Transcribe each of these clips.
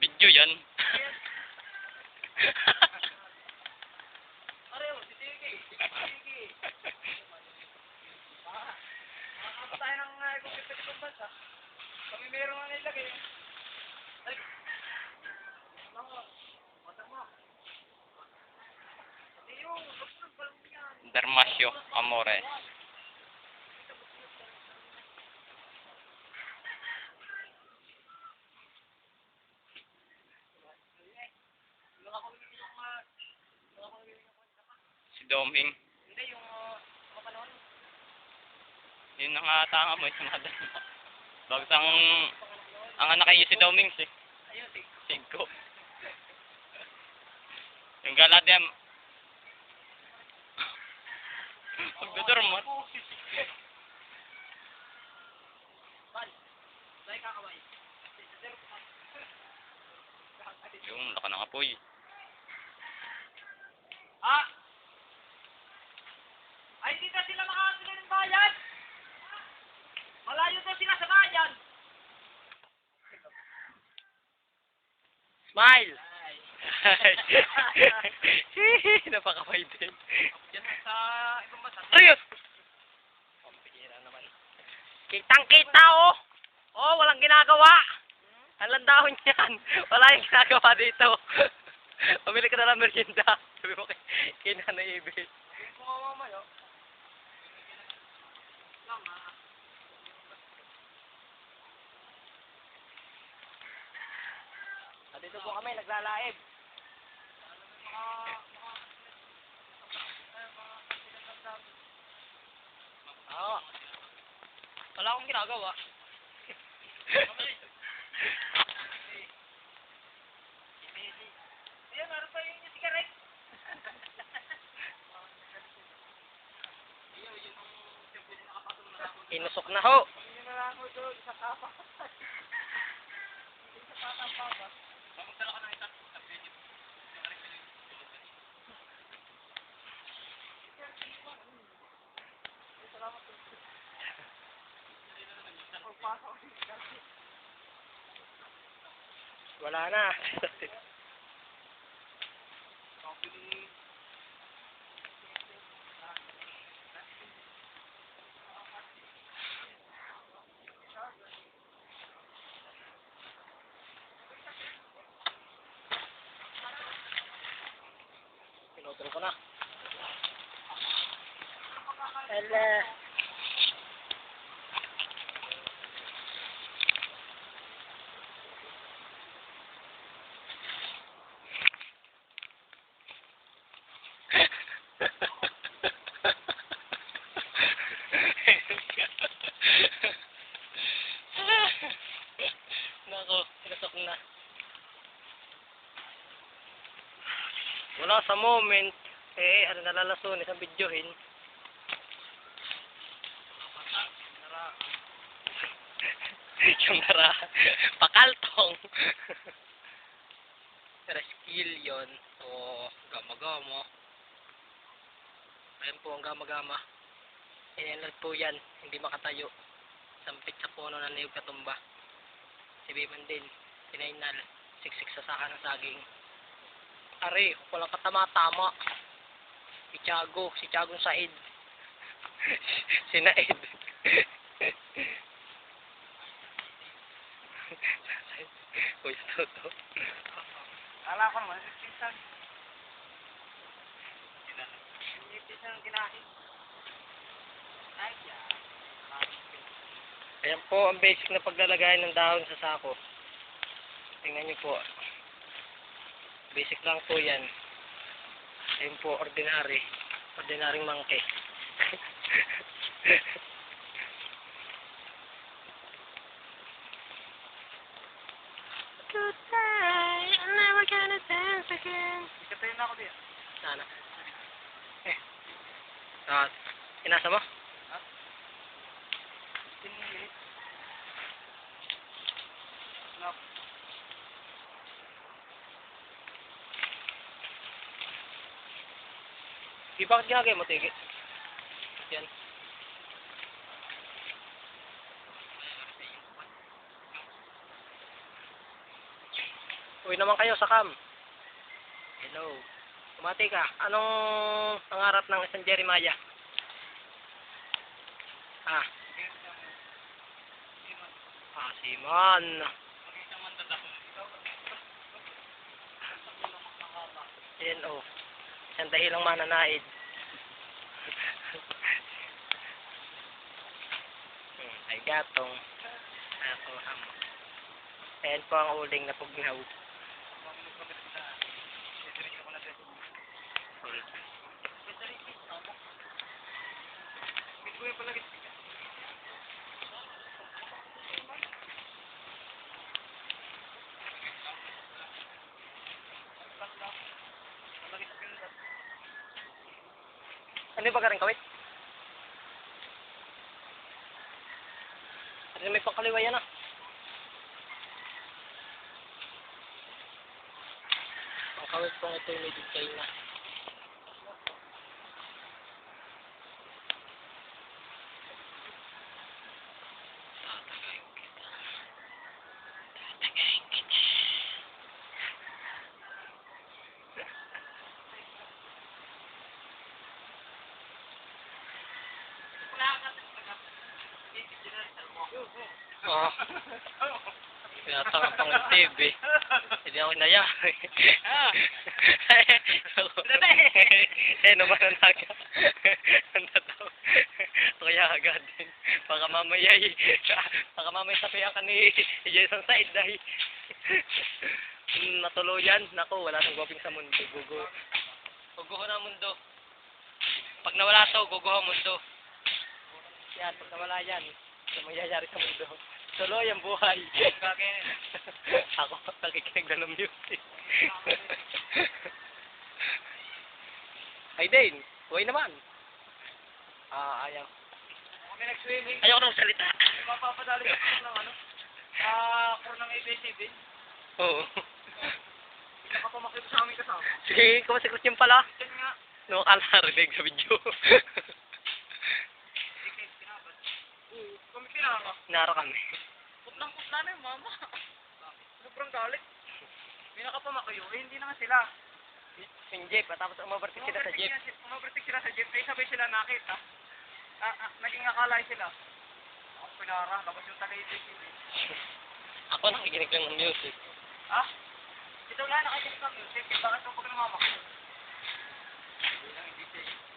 Video yan. Tayo ng competitive ng bansa. Kami meron nga nilagay. Ay! Ako, matang mo. Hindi yung, buksan pa lang yan. Dermasio Amores. Si Doming. Hindi, yung mapanood. Yun nakatanga mo yung mga dalawa. Bagsang ang anak kayo si Doming si Ayun, Sigko. Yung gala dem. Magdudurmot. Dahil kakaway. Yung laka ng apoy. Ah! Ay, hindi na sila makakasila ng bayan! Malayo daw sila sa bayan! Smile! Napakabay din. Yan sa ibang bansa. Ayos! Pampira naman. Kitang-kita oh! Oh, walang ginagawa! Alang dahon yan! Wala yung ginagawa dito. Pamili ka na ng merienda. Sabi mo kay Nanay Ibig. Yung mga mamayo. Lang ah. Dito po kami, naglalaib. Oo. Wala akong ginagawa. Ayan, meron pa yung sigaret. Inusok na ho. Hindi na lang ako doon sa kapa. Hindi sa papa. Magdala ka ng isang video. Salamat po. Wala na. Pinutol ko na. Hello. Nako, pinasok na. Wala sa moment, ano nalalason sa videohin. Yung nara, pakaltong. Reskill yun. So, gama-gama. Ayan po ang gama-gama. Inenad po yan, hindi makatayo. Sampit sa puno na niyog katumba. Si Biman din, pinainal. Siksik sa saka ng saging. Are, walang katama-tama. Si Tiago Said. Si Naid. Uy, toto. Kala ko naman, pinsan. Hindi pinsan kinain. Ay, yan. Ayan po ang basic na paglalagay ng dahon sa sako. Tingnan nyo po. Basic lang po yan. Ayan po, ordinaryong monkey. Goodbye, I'm never gonna dance again. Ikatayin na ako diyan. Sana. Inasa mo? Ha? 10 minutes. No. Di bakit ginagay mo, Tigi? Yan. Uwi naman kayo sa cam. Hello. Kumati ka. Anong pangarap ng isang Jeremiah? Ah. Ah, Simon. Yan o. Isang dahilang mananaid. Ay gatong. Ako ham. Ayan po ang uling na pugnaw. Ano ba ka rin kawit? Ano may pangkaliwa yan ah. Ang kawit po ito yung medyo China. Oo. Kaya tanga pang TV. Hindi ako inaya. Eh, naman ang naga. Ang tataw. Kaya agad din. Baka mamaya sapihan ka ni Jason Side dahil natuluyan. Naku, wala nang goping sa mundo. Guguho na mundo. Pag nawala to, guguho ang mundo. Yan, pag nawala yan, ano mangyayari sa mundo? Tuloy ang buhay. Ako, nakikinig na ng music. Ay, Dane, huwag naman. Ayaw. Kami nag-swimming. Ayaw ko nang salita. Mapapadali ko ng ano? Kuro ng ABCD. Oo. Hindi ka pa makita sa aming kasama. Sige, kumasikot yung pala. Yan nga. No, alarinig sa video. Kami pinaka. Naro kami. Putlang-putla na yung mama. Sobrang galit. Pinaka pa makayo. Eh, hindi na nga sila. Yung jeep, tapos umabartik sila sa jeep. Umabartik sila sa jeep. Eh, sabay sila nakita. Naging akalay sila. Ako pinara. Tapos yung talibig. Ako nakikinig lang ng music. Ah? Ito nga nakikinig ng music. Bakit ako pag namamakayo?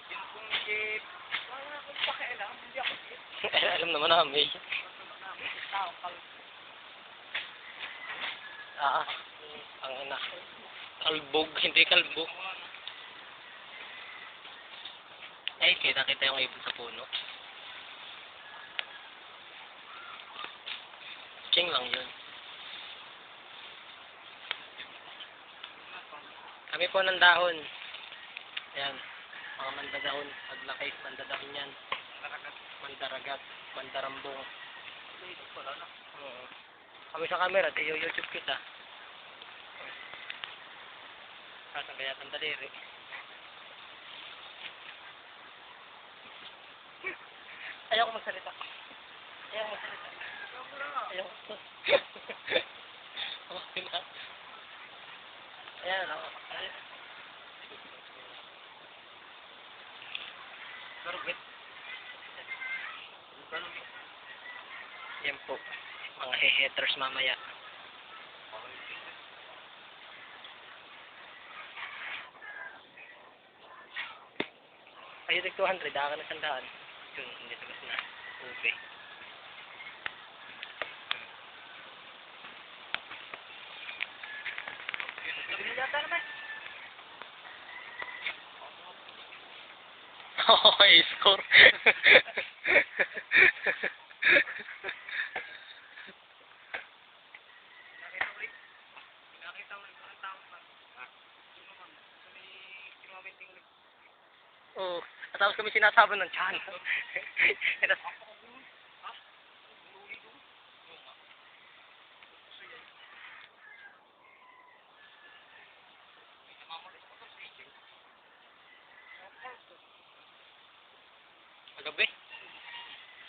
Yung kung jeep. Wala akong pakialam. Hindi ako jeep. Alam naman namin. Ang ina. Kalbog, hindi kalbog. Ay, kita yung ibon sa puno. King lang yun. Kami po ng dahon. Yan. Mga mandadahon. Paglaki, mandadahon yan. Mandaragat. Mandarambong. Oo. Kami sa camera, tayo YouTube kita. Saan kaya ang daliri? Ayaw ko magsalita. Ayaw ko. Okay na. Ayan ako. Garugit. Yan po. Mga haters mamaya. Ayun, 200. Daka na 100. Yun, hindi sabas na. Okay. Sabi yata naman. Oo, score. Nakita mo ang tao pa. Yun naman. May kinumabenting ulit. Oo. At tapos kami sinasabon ng tiyan.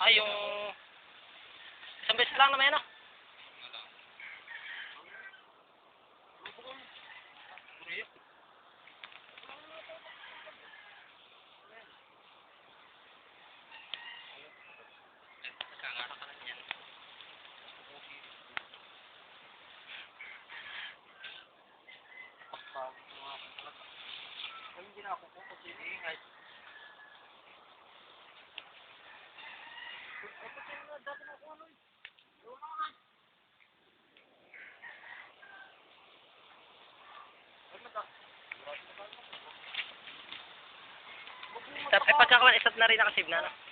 Ay, yung... Isang beses lang naman yan, oh. Kangara ka lang yan. Ay, hindi na ako po kasi iingay. Stop, eh, pagka 1 stop na rin nakasave na, no?